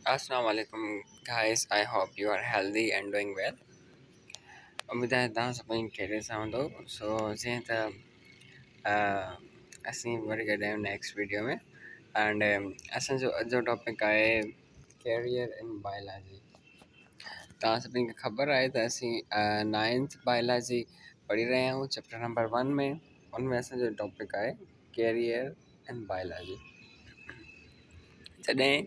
Assalamu alaikum guys. I hope you are healthy and doing well. उम्मीद है तव्हां सभिनी खैरियत सां हूंदो सो जीअं त असीं वरी गॾु आहियूं नेक्स्ट वीडियो में एंड असांजो अॼु जो टॉपिक आहे कैरियर इन बायोलॉजी। तव्हां सभिनी खे ख़बर आहे त असीं 9th बायोलॉजी पढ़ी रहिया आहियूं चैप्टर नंबर 1 में। उनमें असांजो टॉपिक आहे कैरियर इन बायोलॉजी। जॾहिं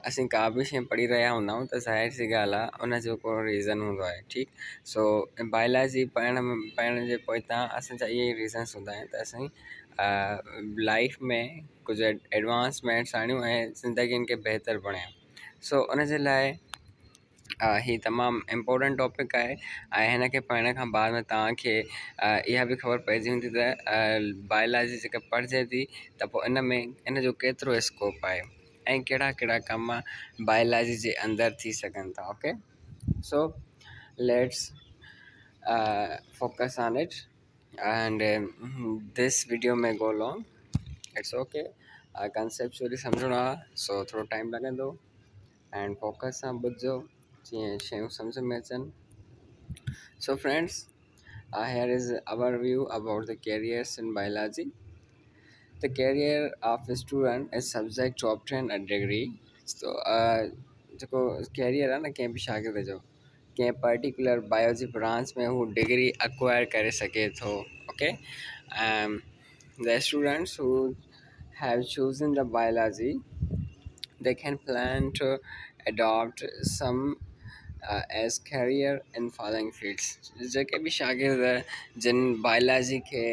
असीं का बि शइ पढ़ी रहिया हूंदा आहियूं त ज़ाहिर सी ॻाल्हि आहे उनजो को रीज़न हूंदो आहे। ठीकु, सो बायोलॉजी पढ़ण जे पोइतां असांजा इहे ई रीज़न्स हूंदा आहिनि त असीं लाइफ में कुझु एडवांसमेंट्स आणियूं ऐं ज़िंदगियुनि खे बहितर बणायूं। सो उनजे लाइ ही तमामु इम्पोर्टेंट टॉपिक आहे ऐं हिन खे पढ़ण खां बाद में तव्हांखे इहा बि ख़बर पइजी वेंदी त बायोलॉजी जेका पढ़िजे थी त पोइ इन जो केतिरो स्कोप आहे ऐं कहिड़ा कहिड़ा कम बायोलॉजी जे अंदरि थी सघनि था। Okay, so let's focus on it and this video में go long, it's okay. Conceptually सम्झणो आहे सो थोरो टाइम लॻंदो एंड फोकस सां ॿुधिजो जीअं शयूं सम्झ में अचनि। So friends, here is our view about the careers in biology. The career of a student is subject to obtain a degree. So जेको कैरियर आहे न कंहिं बि शागिर्द जो कंहिं पर्टिकुलर बायोलॉजी ब्रांच में हू डिग्री एक्वायर करे सघे थो। Okay, the students who have chosen the biology they can plan to adopt some as career in following fields। जेके बि शागिर्द जिन बायोलॉजी खे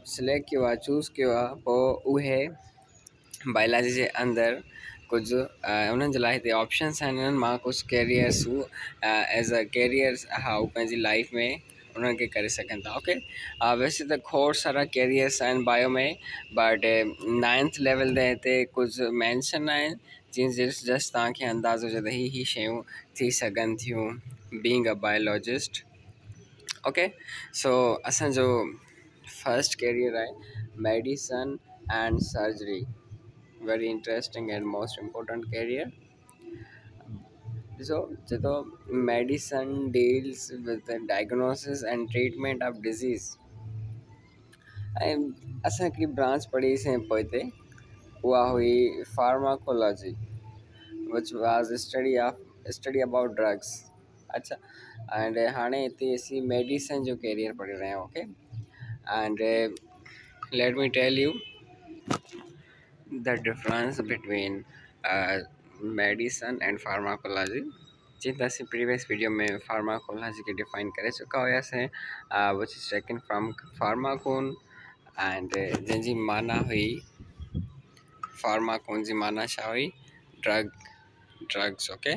सिलेक्ट किया आहे, चूज़ किया, उहे बायोलॉजी जे अंदरि कुझु उन्हनि जे लाइ हिते ऑप्शंस आहिनि। उन्हनि मां कुझु कैरियर्स एज़ अ कैरियर्स हू पंहिंजी लाइफ में उन्हनि खे करे सघनि था। ओके, वैसे त खोड़ सारा कैरियर्स आहिनि बायो में, बट 9th लेवल ते हिते कुझु मैंशन आहिनि जीअं जस्ट तव्हांखे अंदाज़ो हुजे त ही शयूं थी सघनि थियूं being a biologist. Okay, so असांजो फर्स्ट कैरियर आहे medicine and surgery. Very interesting and most important career. ॾिसो, जेको medicine deals with the diagnosis and treatment of disease, ऐं असां हिकिड़ी ब्रांच पढ़ीसीं पोइते, उहा हुई pharmacology which was study about drugs. अच्छा, एंड हाणे हिते असीं मेडिसन जो कैरियर पढ़ी रहिया आहियूं। Okay, and let me tell you the difference between medicine and pharmacology। जीअं त असीं प्रीवियस वीडियो में फार्माकोलॉजी खे डिफाइन करे चुका हुआसीं, which is taken from pharmakon and जंहिंजी माना हुई फार्माकोन जी माना छा हुई? ड्रग्स। ओके,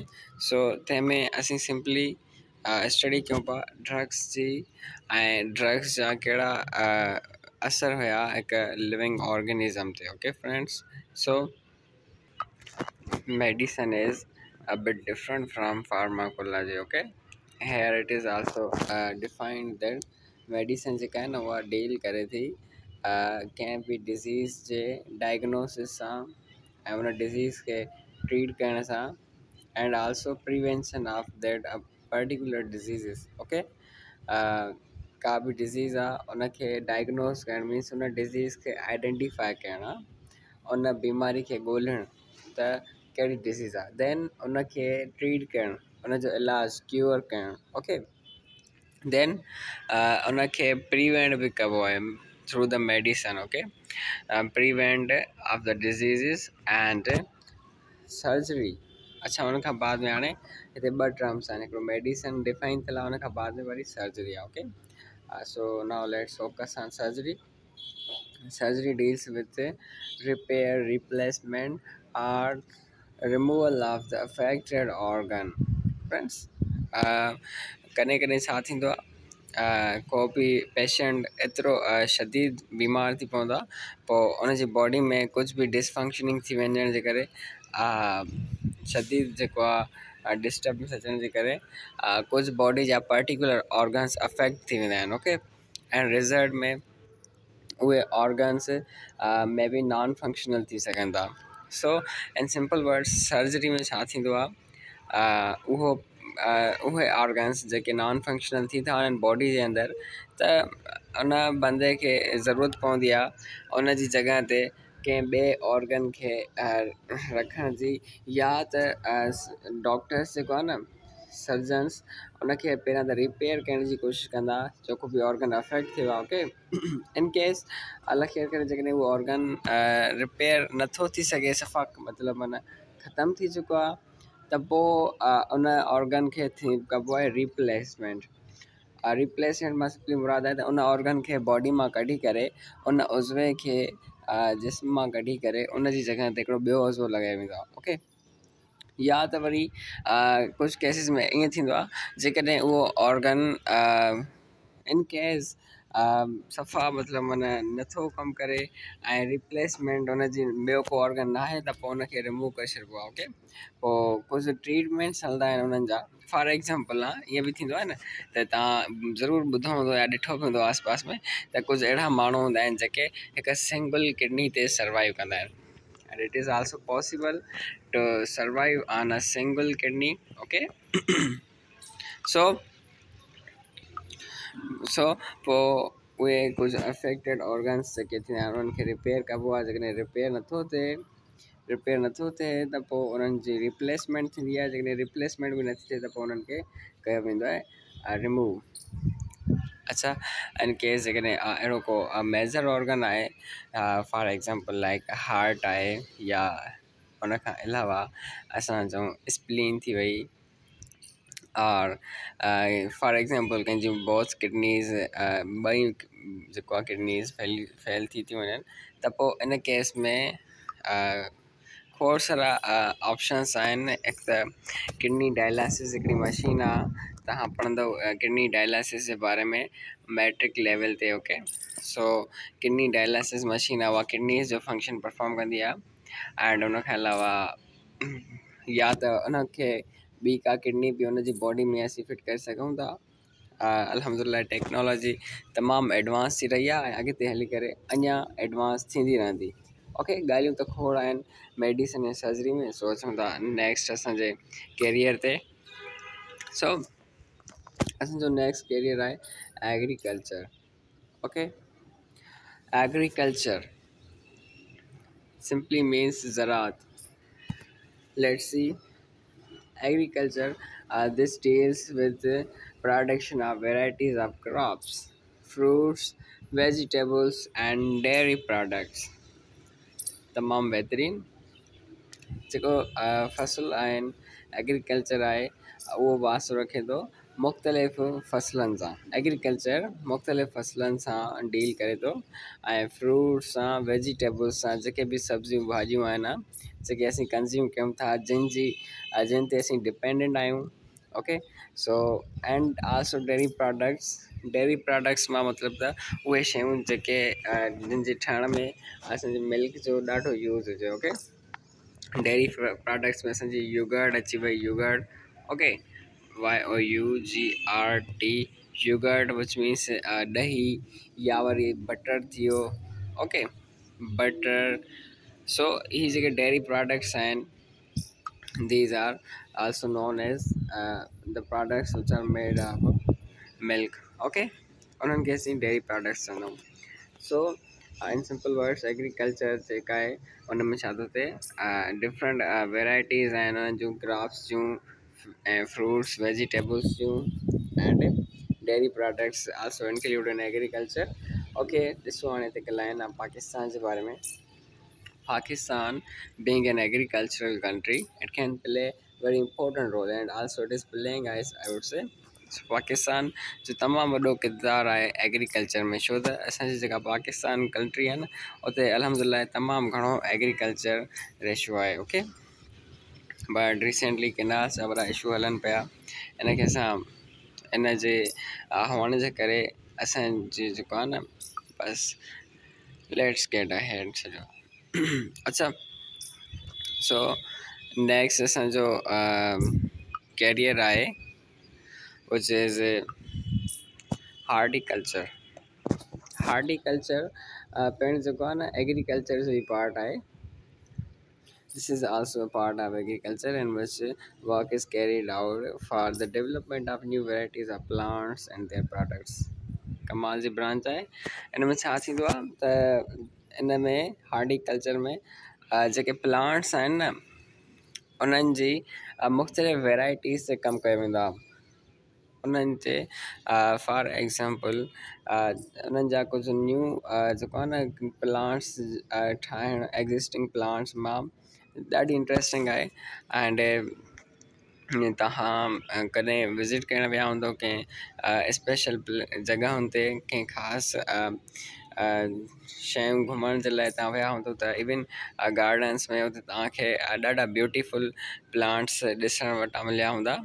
सो तंहिंमें असीं सिंपली स्टडी कयूं पिया ड्रग्स जी ऐं ड्रग्स जा कहिड़ा असर हुया हिकु लिविंग ऑर्गेनिज़म ते। Okay friends, so medicine is a bit different from pharmacology। okay, here it is also defined that medicine जेका है ना उहा डील करे थी कंहिं बि डिज़ीज़ जे डायग्नोसिस सां ऐं उन डिज़ीज़ खे ट्रीट करण सां and also prevention of that particular diseases. Okay, का बि डिज़ीज़ आहे उनखे डायग्नोस करणु मीन्स उन डिज़ीज़ खे आइडेंटिफाई करणु आहे, उन बीमारी खे ॻोल्हणु त कहिड़ी डिज़ीज़ आहे, देन उनखे ट्रीट करणु, उनजो इलाजु क्यूर करणु। ओके, देन उनखे प्रिवेंट बि कबो आहे through the medicine. Okay, prevent of the diseases and surgery. अच्छा, उन खां बाद में हाणे हिते ॿ टर्म्स आहिनि, हिकिड़ो मेडिसन डिफाइन थियल आहे, उन खां बाद में वरी सर्जरी आहे। Okay, so now let's focus on surgery. Surgery deals with the repair, replacement or removal of the affected organ। Friends, कॾहिं कॾहिं छा थींदो आहे, को बि पेशेंट एतिरो शदीद बीमार थी पवंदो आहे, पोइ उनजी बॉडी में कुझु बि डिसफंक्शनिंग थी वञण जे करे, शदीद जेको आहे डिस्टर्बेंस अचण जे करे कुझु बॉडी जा पर्टिकुलर ऑर्गन्स अफेक्ट थी वेंदा आहिनि। ओके, एंड रिज़ल्ट में उहे ऑर्गन्स में बि नॉन फंक्शनल थी सघनि था। सो इन सिंपल वर्ड्स सर्जरी में छा थींदो आहे, उहो उहे ऑर्गन्स जेके नॉन फंक्शनल थी था वञनि बॉडी जे अंदरि, त उन बंदे खे ज़रूरत पवंदी आहे उन जी जॻह ते कंहिं ॿिए ऑर्गन खे रखण जी, या त डॉक्टर्स जेको आहे न सर्जन्स उनखे पहिरियां त रिपेयर करण जी कोशिशि कंदा जेको बि ऑर्गन अफेक्ट थियो आहे। ओके, इन केस अलाह ख़ैर करे जेकॾहिं उहो ऑर्गन रिपेयर नथो थी सघे, सफ़ा मतिलबु माना ख़तमु थी चुको आहे, त पोइ उन ऑर्गन खे कबो आहे रिप्लेसमेंट। रिप्लेसमेंट मां सिंपली मुराद आहे त उन ऑर्गन खे बॉडी मां कढी करे उन उज़वे खे जिस्म मां कढी करे उन जी जॻह ते हिकिड़ो ॿियो उज़वो लॻायो वेंदो आहे। ओके, या त वरी कुझु केसिस में ईअं थींदो आहे जेकॾहिं उहो ऑर्गन इन केस सफ़ा मतिलबु माना नथो कमु करे ऐं रिप्लेसमेंट उनजी ॿियो को ऑर्गन न आहे, त पोइ उनखे रिमूव करे छॾिबो आहे। ओके, पोइ कुझु ट्रीटमेंट्स हलंदा आहिनि उन्हनि जा। फॉर एग्ज़ाम्पल ईअं बि थींदो आहे न त तव्हां ज़रूरु ॿुधो हूंदो या ॾिठो बि हूंदो आस पास में, त कुझु अहिड़ा माण्हू हूंदा आहिनि जेके हिकु सिंगल किडनी ते सर्वाइव कंदा आहिनि, and it is also possible to survive on a single kidney. Okay, so पोइ उहे कुझु अफेक्टेड ऑर्गन्स जेके थींदा आहिनि उन्हनि खे रिपेयर कबो आहे। जेकॾहिं रिपेयर नथो थिए त पोइ उन्हनि जी रिप्लेसमेंट थींदी आहे। जेकॾहिं रिप्लेसमेंट बि नथी थिए त पोइ उन्हनि खे कयो वेंदो आहे रिमूव। अच्छा, इन केस जेकॾहिं अहिड़ो को मेजर ऑर्गन आहे, फॉर एग्ज़ाम्पल लाइक हार्ट आहे, या उन खां अलावा असां चऊं स्प्लीन थी वई, और फॉर एग्ज़ाम्पल कंहिंजी बोथ किडनीज़ ॿई जेको आहे किडनीज़ फेल थी वञनि, त पोइ इन केस में खोड़ सारा ऑप्शंस आहिनि। हिकु त किडनी डायलिसिस हिकिड़ी मशीन आहे, तव्हां पढ़ंदव किडनी डायलिसिस जे बारे में मैट्रिक लेवल ते। ओके, सो किडनी डायलिसिस मशीन आहे, उहा किडनीज़ जो फंक्शन परफॉर्म कंदी आहे। एंड उन खां अलावा या त उनखे ॿी का किडनी बि उनजी बॉडी में असीं फिट करे सघूं था। अल्हम्दुलिल्लाह टेक्नोलॉजी तमामु एडवांस थी रही आहे ऐं अॻिते हली करे अञा एडवांस थींदी रहंदी। ओके, ॻाल्हियूं त खोड़ आहिनि मेडिसिन ऐं सर्जरी में, सोचूं था नेक्स्ट असांजे कैरियर ते। सो असांजो नेक्स्ट कैरियर आहे agriculture. Okay, agriculture simply means ज़राअत। Let's see, agriculture, this deals with the production of varieties of crops, fruits, vegetables and dairy products। तमामु बहितरीन जेको फ़सुल आहिनि, एग्रीकल्चर आहे, उहो वास्तो रखे थो मुख़्तलिफ़ फ़सलनि सां। एग्रीकल्चर मुख़्तलिफ़ फ़सलनि सां डील करे थो, ऐं फ्रूट्स सां, वेजिटेबल्स सां, जेके बि सब्जियूं भाॼियूं आहिनि जेके असीं कंज़्यूम कयूं था, जिन ते असीं डिपेंडेंट आहियूं। Okay, so and also dairy products मां मतिलबु त उहे शयूं जेके जिन जे ठहण में असांजे मिल्क जो ॾाढो यूज़ हुजे। ओके, डेयरी प्रोडक्ट्स में असांजी योगर्ट अची वई, yoghurt. Okay, YOUGRT, yoghurt which means ॾही, या वरी बटर थी वियो। Okay, butter. सो ही जेके डेयरी प्रोडक्ट्स आहिनि, these are also known as the products which are made of milk। Okay, उन्हनि खे असीं डेयरी प्रोडक्ट्स चवंदा आहियूं। सो इन सिंपल वर्ड्स एग्रीकल्चर जेका आहे उन में छा थो थिए, डिफरेंट वेराइटीज़ आहिनि उन्हनि जूं, क्रॉप्स जूं ऐं फ्रूट्स वेजिटेबल्स जूं and dairy products also include in agriculture. Okay, ॾिसो हाणे हिते ॻाल्हाइनि आहे पाकिस्तान जे बारे में। Pakistan, being an agricultural country, it can play very important role and also it is playing, as I would say, Pakistan जो तमामु वॾो किरदारु आहे एग्रीकल्चर में। छो त असांजी जेका पाकिस्तान कंट्री आहे न, उते अल्हम्दुलिल्लाह तमामु घणो एग्रीकल्चर रेशो आहे। ओके, बट रिसेंटली केनाल्स जा वॾा इशू हलनि पिया, इनखे असां इन जे हुअण जे करे असांजी जेको आहे न, बसि लेट्स गेट अहेड सॼो। अच्छा, सो नेक्स्ट असांजो कैरियर आहे विच इज़ हार्टिकल्चर। हार्टिकल्चर पिणु जेको आहे न एग्रीकल्चर जो ई पार्ट आहे। This is also a part of agriculture in which work is carried out for the development of new varieties of plants and their products. कमाल जी branch आहे। इन में छा थींदो आहे त इन में हॉर्टिकल्चर में जेके प्लांट्स आहिनि न उन्हनि जी मुख़्तलिफ़ वैराइटीज़ ते कमु कयो वेंदो आहे। उन्हनि ते फॉर एग्ज़ाम्पल उन्हनि जा कुझु न्यू जेको आहे न प्लांट्स ठाहिणु एग्ज़िस्टिंग प्लांट्स मां ॾाढी इंट्रस्टिंग आहे। एंड तव्हां कॾहिं विज़िट करणु विया हूंदो कंहिं स्पेशल जॻहुनि ते कंहिं ख़ासि शयूं घुमण जे लाइ तव्हां विया हूंदो त इवन गार्डन्स में उते तव्हांखे ॾाढा ब्यूटीफुल प्लांट्स ॾिसण वटां मिलिया हूंदा।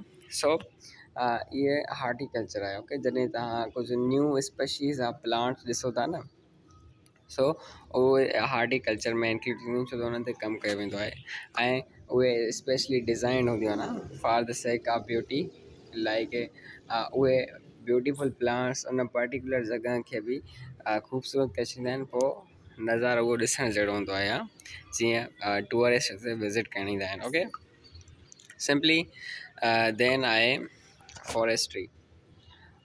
सो इहे हॉर्टिकल्चर आहे। ओके, जॾहिं तव्हां कुझु न्यू स्पेशीज़ ऑफ प्लांट्स ॾिसो था न, सो उहे हॉर्टिकल्चर में इंक्लूड थींदियूं छो त उन्हनि ते कमु कयो वेंदो आहे ऐं उहे स्पेशली डिज़ाइन हूंदियूं आहिनि for the sake of beauty. Like उहे ब्यूटीफुल प्लांट्स उन पर्टिकुलर जॻह खे बि ख़ूबसूरत करे छॾींदा आहिनि। पोइ नज़ारो उहो ॾिसण जहिड़ो हूंदो आहे जीअं टूरिस्ट ते विज़िट करणु ईंदा आहिनि। ओके, सिंपली देन आहे फॉरेस्ट्री।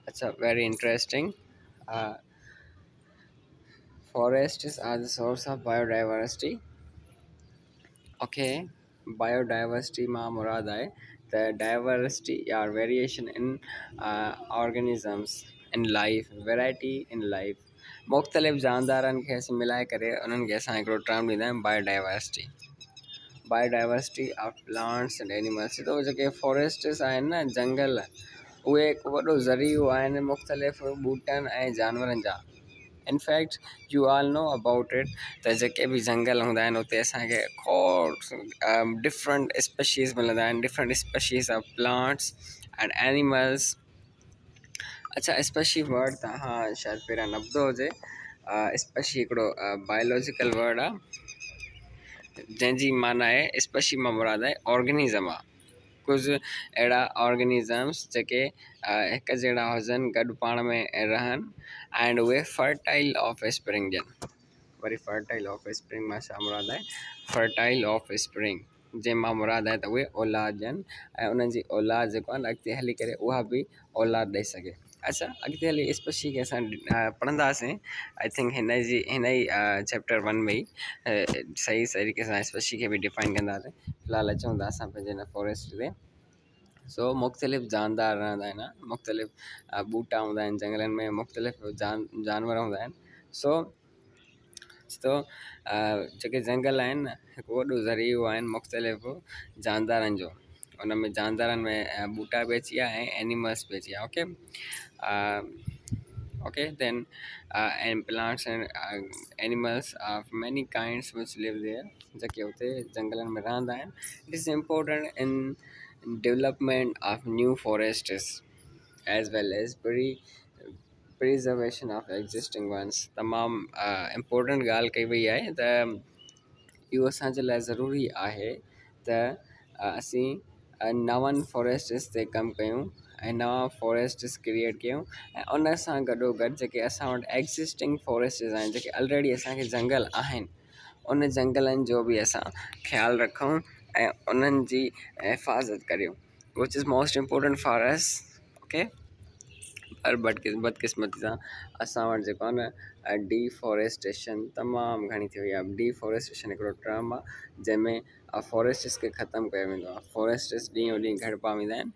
अच्छा, very interesting. Forests are the source of biodiversity. Okay, biodiversity मां मुराद आहे the diversity or variation in organisms in life, variety in life। मुख़्तलिफ़ जानदारनि खे असीं मिलाए करे उन्हनि खे असां हिकिड़ो टर्म ॾींदा आहियूं biodiversity. Biodiversity of plants and animals. तो जेके फॉरेस्ट्स आहिनि न जंगल, उहे हिकु वॾो ज़रियो आहिनि मुख़्तलिफ़ ॿूटनि ऐं जानवरनि जा। In fact U all know about it त जेके बि जंगल हूंदा आहिनि उते असांखे खोड़ डिफरेंट स्पेशीज़ मिलंदा आहिनि, different species of plants and animals. अच्छा, स्पेशी वर्ड तव्हां शायदि पहिरियां न ॿुधो हुजे। स्पेशी हिकिड़ो बायोलॉजिकल वर्ड आहे जंहिंजी माना आहे स्पेशी मां मुराद आहे ऑर्गेनिज़म आहे। कुझु अहिड़ा ऑर्गेनिज़म्स जेके हिकु जहिड़ा हुजनि, गॾु पाण में रहनि एंड उहे फर्टाइल ऑफ स्प्रिंग ॾियनि। वरी फर्टाइल ऑफ स्प्रिंग मां छा मुराद आहे? फर्टाइल ऑफ स्प्रिंग जंहिंमां मुराद आहे त उहे औलाद ॾियनि ऐं उन्हनि जी औलाद जेको आहे न अॻिते हली करे उहा बि औलाद ॾेई सघे। अच्छा, अॻिते हली स्पेशी खे असां पढ़ंदासीं। आई थिंक हिन ई चैप्टर 1 में ई सही तरीक़े सां स्पेशी खे बि डिफाइन कंदासीं। फ़िलहालु अचूं था असां पंहिंजे हिन फॉरेस्ट ते। सो मुख़्तलिफ़ जानदार रहंदा आहिनि, मुख़्तलिफ़ ॿूटा हूंदा आहिनि जंगलनि में, मुख़्तलिफ़ जानवर हूंदा आहिनि। सो जेके जंगल आहिनि न हिकु वॾो ज़रियो आहिनि मुख़्तलिफ़ जानदारनि जो। उन में जानदारनि में ॿूटा बि अची विया ऐं एनिमल्स बि अची विया। Okay, okay then and plants and animals of many kinds which live there, जेके उते जंगलनि में रहंदा आहिनि। It is important in development of new forests as well as preservation of existing ones। तमामु इम्पोर्टेंट ॻाल्हि कई वई आहे त इहो असांजे लाइ ज़रूरी आहे त असीं नवनि फॉरेस्ट्स ते कमु कयूं ऐं नवां फॉरेस्ट्स क्रिएट कयूं ऐं उन सां गॾोगॾु जेके असां वटि एग्ज़िस्टिंग फॉरेस्ट्स आहिनि, जेके ऑलरेडी असांखे जंगल आहिनि, उन जंगलनि जो बि असां ख़्यालु रखूं ऐं उन्हनि जी हिफ़ाज़त करियूं, which is most important for us. Okay, पर बदकिस्मती सां असां वटि जेको आहे न डिफॉरेस्टेशन तमामु घणी थी वई आहे। डिफॉरेस्टेशन हिकिड़ो टर्म आहे जंहिंमें फॉरेस्ट्स खे ख़तमु कयो वेंदो आहे। फॉरेस्ट्स ॾींहों ॾींहुं घटिपा वेंदा आहिनि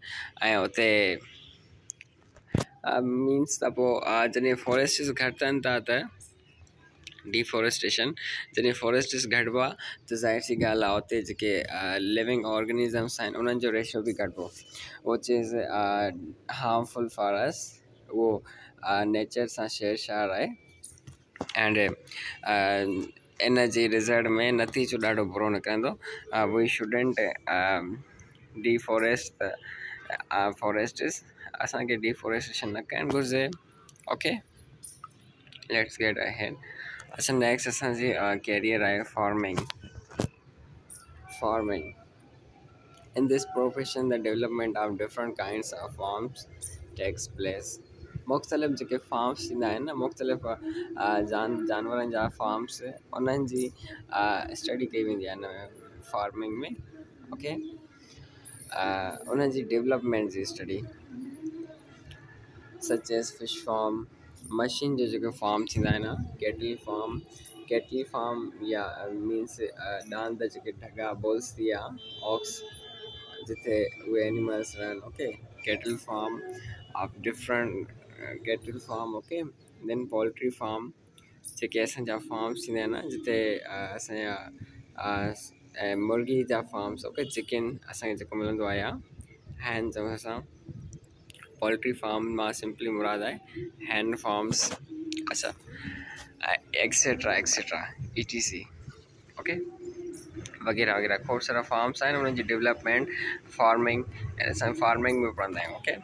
ऐं उते मीन्स त पोइ जॾहिं फॉरेस्ट्स घटनि था त डिफॉरेस्टेशन, जॾहिं फॉरेस्ट्स घटिबा त ज़ाहिर सी ॻाल्हि आहे उते जेके लिविंग ऑर्गेनिज़म्स आहिनि उन्हनि जो रेशियो बि घटिबो, which is harmful for us. उहो नेचर सां छेड़छाड़ आहे एंड इन जी रिज़ल्ट में नतीजो ॾाढो बुरो निकिरंदो। वी शुडेंट डिफॉरेस्ट फॉरेस्ट्स, असांखे डिफॉरेस्टेशन न करणु घुरिजे। Okay, let's get ahead. अच्छा, नेक्स्ट असांजी कैरियर आहे farming. In this profession the development of different kinds of farms takes place. मुख़्तलिफ़ जेके फार्म्स थींदा आहिनि न, मुख़्तलिफ़ जानवरनि जा फार्म्स, उन्हनि जी स्टडी कई वेंदी आहे। फार्मिंग में ओके उन जी डेवलपमेंट जी study such as fish farm machine जो जेके फार्म थींदा आहिनि कैटल फार्म या मीन्स डांद जेके ढगा बुल्स थी विया ऑक्स जिथे उहे एनिमल्स रहनि okay cattle farm of different cattle farm okay then poultry farm जेके असांजा फार्म्स थींदा आहिनि जिते असांजा मुर्गी जा फार्म्स ओके चिकन असांखे जेको मिलंदो आहे या हैन चऊं असां पोल्ट्री फार्म मां सिंपली मुराद आहे हैंड फार्म्स अच्छा एक्सेट्रा एक्सेट्रा ETC ओके वगैरह वगैरह खोड़ सारा फार्म्स आहिनि उन्हनि जी डेवलपमेंट फार्मिंग ऐं असां फार्मिंग में पढ़ंदा आहियूं okay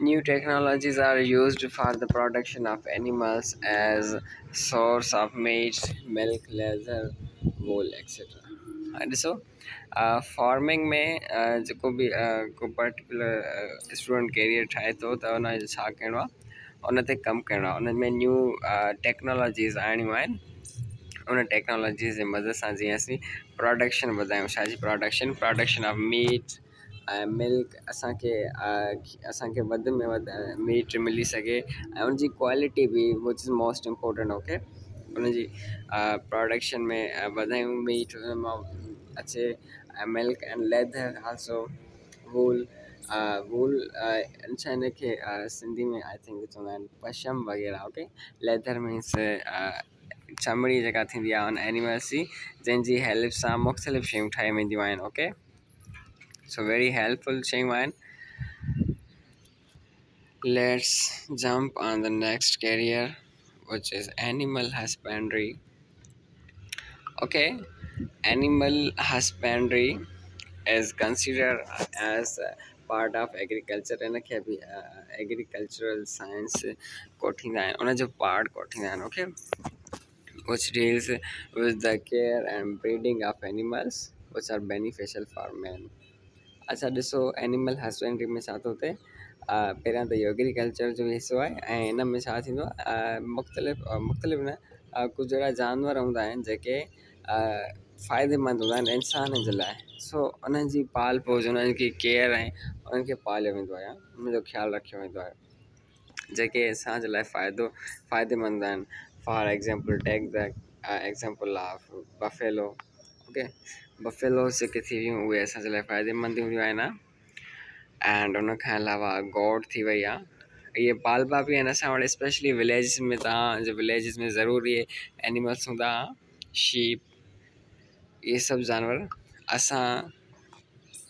New technologies are used for the production of animals as source of meat, milk, leather, wool, etc. ॾिसो फार्मिंग में जेको बि को पर्टिकुलर स्टूडेंट कैरियर ठाहे थो त उन जो छा करिणो आहे उन ते कमु करिणो आहे उन में न्यू टेक्नोलॉजीज़ आणियूं आहिनि उन टेक्नोलॉजीज़ जे मदद सां जीअं असीं प्रोडक्शन वधायूं छाजी प्रोडक्शन ऑफ मीट मिल्क असांखे वधि में वधि मीट मिली सघे ऐं उनजी क्वालिटी बि which is most important okay उनजी प्रोडक्शन में वधायूं मीट उन मां अचे मिल्क एंड लेदर आल्सो वूल वूल छा हिनखे सिंधी में आई थिंक चवंदा आहिनि पशम वग़ैरह ओके लेदर मीन्स चमड़ी जेका थींदी आहे उन एनिमल्स जी जंहिंजी हेल्प सां मुख़्तलिफ़ शयूं ठाहे वेंदियूं आहिनि okay so very helpful Shayman. Let's jump on the next career which is animal husbandry. Okay, animal husbandry is considered as part of agriculture and agricultural science को थींदा आहिनि उन जो पार्ट को थींदा आहिनि okay which deals with the care and breeding of animals which are beneficial for man. अच्छा ॾिसो एनिमल हस्बेंड्री में छा थो थिए पहिरियां त इहो एग्रीकल्चर जो हिसो आहे ऐं इन में छा थींदो आहे मुख़्तलिफ़ न कुझु अहिड़ा जानवर हूंदा आहिनि जेके फ़ाइदेमंद हूंदा आहिनि इंसान जे लाइ सो उन्हनि जी पाल पोस उन्हनि जी केयर ऐं उन्हनि खे पालियो वेंदो आहे उन जो ख़्यालु रखियो वेंदो आहे जेके असांजे लाइ फ़ाइदेमंद आहिनि for example take the example of buffalo okay buffaloes जेके थी वियूं उहे असांजे लाइ फ़ाइदेमंद हूंदियूं आहिनि एंड उन खां अलावा गॉड थी वई आहे इहे पालबा बि आहिनि असां वटि स्पेशली विलेजिस में तव्हांजे विलेजिस में ज़रूरु इहे एनिमल्स हूंदा शीप इहे सभु जानवर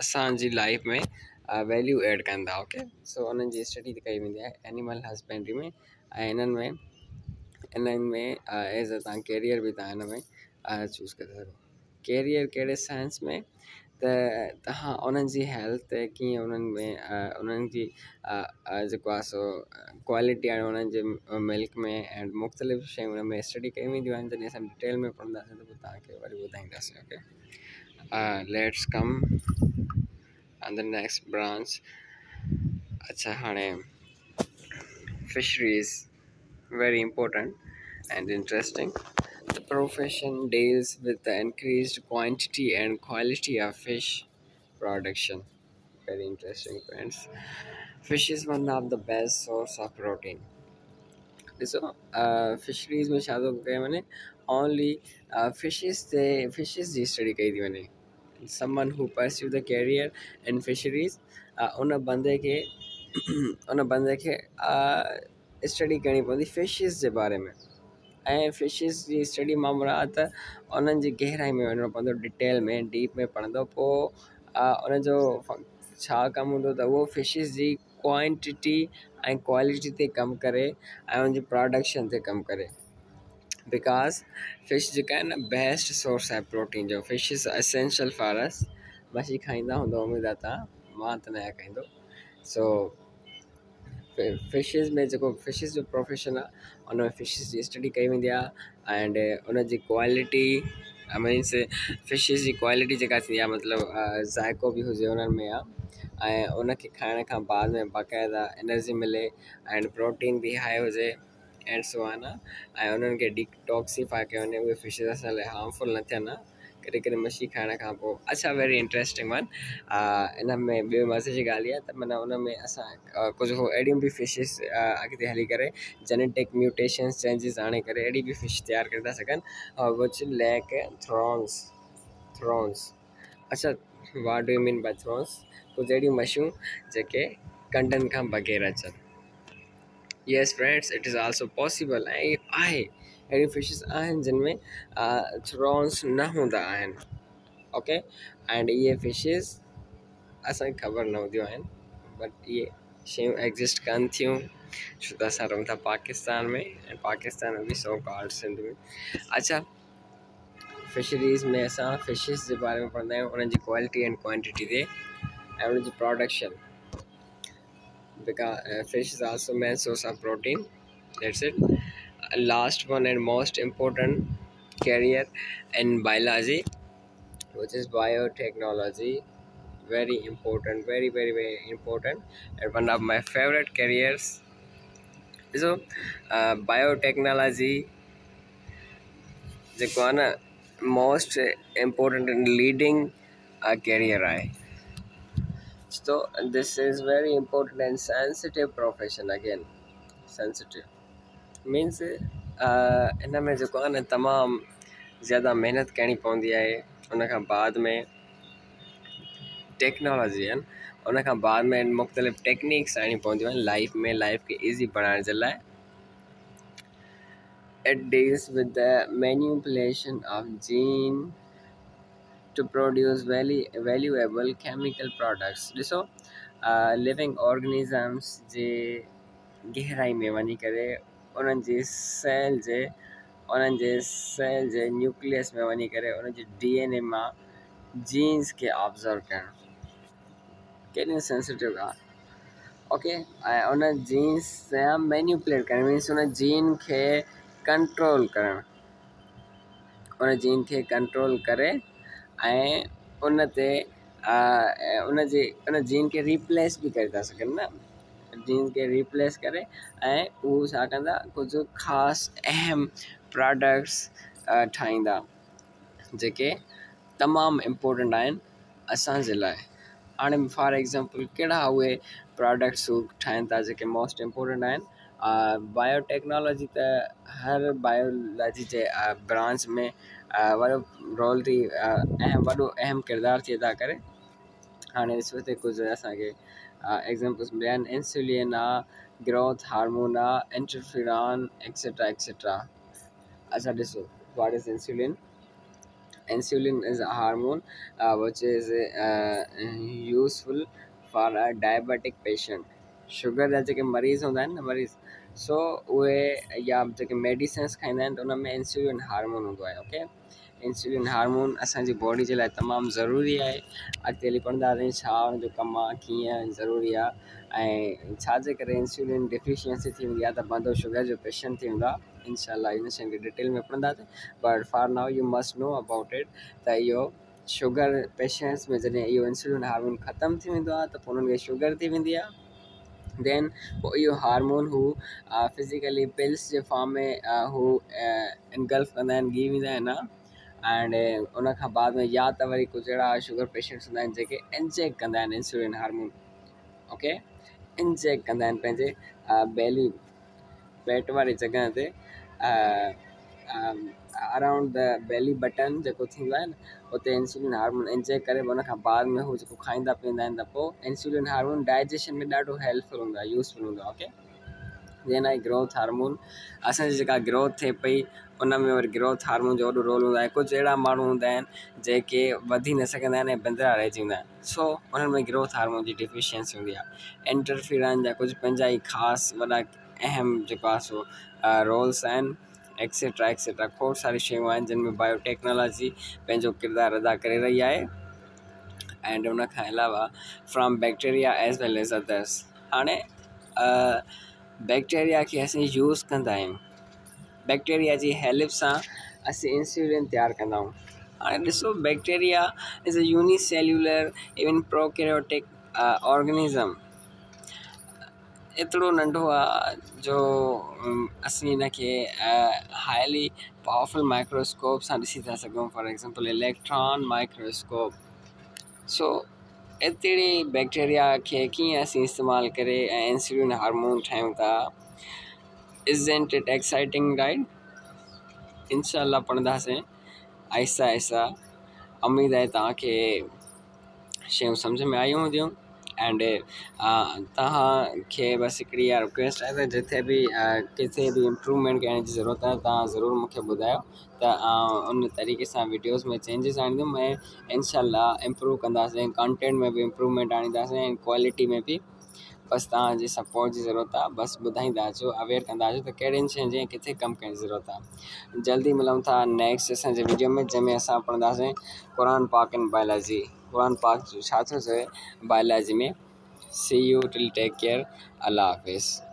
असांजी लाइफ में वैल्यू एड कंदा ओके सो उन्हनि जी स्टडी कई वेंदी आहे एनिमल हस्बेंड्री में ऐं इन्हनि में एज़ अ तव्हां कैरियर बि तव्हां हिन में चूज़ करे सघो कैरियर कहिड़े साइंस में त तव्हां उन्हनि जी हेल्थ ते कीअं उन्हनि में उन्हनि जी जेको आहे सो क्वालिटी आहे उन्हनि जे मिल्क में एंड मुख़्तलिफ़ शयूं उन में स्टडी कयूं वेंदियूं आहिनि जॾहिं असां डिटेल में पढ़ंदासीं त पोइ तव्हांखे वरी ॿुधाईंदासीं okay let's come on the next branch अच्छा हाणे fisheries very important and interesting. The profession deals with the increased quantity and quality of fish production. Very interesting, friends. Fish is one of the best source of protein. So, fisheries में शादो कया मैंने only fishes की study कई थी मैंने. Someone who pursue the career in fisheries उन बंदे खे स्टडी करणी पवंदी फिशिस जे बारे में ऐं फिशिस जी स्टडी मां मुराद त उन्हनि जी गहराई में वञिणो पवंदो डिटेल में डीप में पढ़ंदो पोइ उनजो छा कमु हूंदो त उहो फिशिस जी क्वांटिटी ऐं क्वालिटी ते कमु करे ऐं उनजी प्रोडक्शन ते कमु करे बिकॉज फिश जेका आहे न बेस्ट सोर्स आहे प्रोटीन जो fish is essential for us मछी खाईंदा हूंदो उमेद आहे तव्हां मां त न खाईंदो सो फिशिस में जेको फिशिस जो प्रोफेशन आहे उन में फिशिस जी स्टडी कई वेंदी आहे एंड उनजी क्वालिटी मीन्स फिशिस जी क्वालिटी जेका थींदी आहे मतिलबु ज़ाइको बि हुजे उन्हनि में आहे ऐं उनखे खाइण खां बाद में बाक़ाइदा एनर्जी मिले एंड प्रोटीन बि हाई हुजे एंड सो आहे न ऐं उन्हनि खे डिटॉक्सीफाई कयो वञे उहे फिशिस असां लाइ हार्मफुल न थियनि कॾहिं कॾहिं मच्छी खाइण खां पोइ। अच्छा, वेरी इंट्रस्टिंग वन। इन में ॿियो मज़े जी ॻाल्हि इहा त माना उन में असां कुझु अहिड़ियूं बि फिशिस अॻिते हली करे जेनेटिक म्यूटेशन्स चेंजिस आणे करे अहिड़ी बि फिश तयारु करे था सघनि विच लैक थ्रोन्स। अच्छा, what do you mean by thorns? कुझु अहिड़ियूं मछियूं जेके कंडनि खां बग़ैर अचनि। Yes friends, it is also possible. ऐं आहे अहिड़ियूं फिशिस आहिनि जिन में थ्रोन्स न हूंदा आहिनि। ओके, एंड इहे फिशिस असांखे ख़बर न हूंदियूं आहिनि, बट इहे शयूं एग्ज़िस्ट कनि थियूं छो त असां रहूं था पाकिस्तान में, ऐं पाकिस्तान में बि सो कॉल्ड सिंध में। अच्छा, फिशरीज़ में असां फिशिस जे बारे में पढ़ंदा आहियूं, उन्हनि जी क्वालिटी एंड क्वांटिटी ते ऐं उन्हनि जी production. because fish is also main source of protein. That's it. Last one and most important career in biology, which is biotechnology. Very important, very important, and one of my favorite careers. So biotechnology जेको आहे न most important and leading career आहे. So this is very important and sensitive profession. Again, sensitive means इन में जेको आहे न तमामु ज़्यादा महिनत करणी पवंदी आहे। उन खां बाद में टेक्नोलॉजी आहिनि, उन खां बाद में मुख़्तलिफ़ टेक्निक्स आणियूं पवंदियूं आहिनि लाइफ खे ईज़ी बणाइण जे लाइ। It deals with the manipulation of gene to produce valuable chemical products. ॾिसो, लिविंग ऑर्गेनिज़म्स जे गहराई में वञी करे उन्हनि जे सेल जे न्यूक्लियस में वञी करे उन जे DNA मां जीन्स खे ऑब्ज़र्व करणु केॾियूं सेंसिटिव आहे। ओके, ऐं उन जीन्स सां मैनिपुलेट करणु मीन्स उन जीन खे कंट्रोल करणु, उन जीन खे कंट्रोल करे ऐं उन ते उन जीन खे रिप्लेस बि करे था सघनि न, जीन खे रिप्लेस करे ऐं उहो छा कंदा, कुझु ख़ासि अहम प्रोडक्ट्स ठाहींदा जेके तमामु इम्पोर्टेंट आहिनि असांजे लाइ। हाणे फॉर एग्ज़ाम्पल कहिड़ा उहे प्रोडक्ट्स ठाहिनि था जेके मोस्ट इम्पोर्टेंट आहिनि। बायोटेक्नोलॉजी त हर बायोलॉजी जे ब्रांच में वॾो रोल थी वॾो अहम किरदारु थी अदा करे। हाणे ॾिसो त कुझु असांखे एग्ज़ाम्पल्स मिलिया आहिनि। इंसुलिन आहे, ग्रोथ हार्मोन आहे, इंटरफिरॉन एक्सेट्रा। अच्छा ॾिसो, what is insulin? Insulin is a hormone which is useful for a diabetic patient. Sugar जा जेके मरीज़ हूंदा आहिनि न मरीज़, सो उहे या जेके मेडिसिन्स खाईंदा आहिनि त उन में इंसुलिन हार्मोन हूंदो आहे। ओके, इंसुलिन हार्मोन असांजी बॉडी जे लाइ तमामु ज़रूरी आहे। अॻिते हली पढ़ंदासीं छा हुनजो कमु आहे, कीअं ज़रूरी आहे, ऐं छाजे करे इंसुलिन डिफिशियंसी थी वेंदी आहे त बंदो शुगर जो पेशेंट थी वेंदो आहे। इंशाल्लाह इन शयुनि खे डिटेल में पढ़ंदासीं, but for now U must know about it त इहो शुगर पेशेंट्स में जॾहिं इहो इंसुलिन हार्मोन ख़तमु थी वेंदो आहे त पोइ उन्हनि खे शुगर थी वेंदी आहे। देन पोइ इहो हार्मोन हू फिज़िकली पिल्स जे फॉर्म में हू इनगल्फ कंदा आहिनि, गी वेंदा आहिनि एंड उन खां बाद में या त वरी कुझु अहिड़ा शुगर पेशेंट्स हूंदा आहिनि जेके इंजेक्ट कंदा आहिनि इंसुलिन हार्मोन। ओके, इंजेक्ट कंदा आहिनि पंहिंजे बेली पेट वारी जॻह ते अराउंड द बेली बटन जेको थींदो आहे न, उते इंसुलिन हार्मोन इंजेक्ट करे उन खां बाद में हू जेको खाईंदा पीअंदा आहिनि त पोइ इंसुलिन हार्मोन डाइजेशन में ॾाढो हेल्पफुल हूंदो आहे, यूज़फुल हूंदो आहे। ओके, देन आहे ग्रोथ हार्मोन। असांजी जेका ग्रोथ थिए पई उन में वरी ग्रोथ हार्मोन जो वॾो रोल हूंदो आहे। कुझु अहिड़ा माण्हू हूंदा आहिनि जेके वधी न सघंदा आहिनि ऐं बंदिरा रहिजी वेंदा आहिनि, सो उन्हनि में ग्रोथ हार्मोन जी डिफिशियंसी हूंदी आहे। इंटरफिरॉन जा कुझु पंहिंजा ई ख़ासि वॾा अहम जेको आहे सो रोल्स आहिनि, एक्सेट्रा खोड़ सारी शयूं आहिनि जिन में बायोटेक्नोलॉजी पंहिंजो किरदारु अदा करे रही आहे। एंड उन खां अलावा from bacteria as well as others. हाणे बैक्टीरिया खे असीं यूज़ कंदा आहियूं, बैक्टीरिया जी हेल्प सां असीं इंसुलिन तयारु कंदा आहियूं। हाणे ॾिसो, bacteria is a unicellular even prokaryotic organism. एतिरो नंढो आहे जो असीं हिनखे हाईली पावरफुल माइक्रोस्कोप सां ॾिसी था सघूं, फॉर एग्ज़ाम्पल इलेक्ट्रॉन माइक्रोस्कोप। सो एतिरी बैक्टीरिया खे कीअं असीं इस्तेमालु करे ऐं इंसुलिन हार्मोन ठाहियूं था। Isn't it exciting, right? इंशाल्लाह पढ़ंदासीं आहिस्ता आहिस्ता। उम्मीद आहे तव्हांखे शयूं सम्झ में आयूं हूंदियूं। एंड तव्हांखे बसि हिकिड़ी इहा रिक्वेस्ट आहे त जिथे बि किथे बि इम्प्रूवमेंट करण जी ज़रूरत आहे तव्हां ज़रूरु मूंखे ॿुधायो त उन तरीक़े सां वीडियोज़ में चेंजिस आणींदुमि ऐं इंशाल्लाह इम्प्रूव कंदासीं, कंटेंट में बि इम्प्रूवमेंट आणींदासीं ऐं क्वालिटी में बि। बसि तव्हांजी सपोर्ट जी ज़रूरत आहे। बसि ॿुधाईंदा अचो, अवेयर कंदा अचो त कहिड़ियुनि शयुनि जी किथे कमु करण जी ज़रूरत आहे। जल्दी मिलूं था नेक्स्ट असांजे वीडियो में, जंहिंमें असां पढ़ंदासीं क़ुरान पाक एंड बायोलॉजी। क़ुरान पाक जो छा थो चए बायोलॉजी में। See you till take care. Allah हाफ़िज़।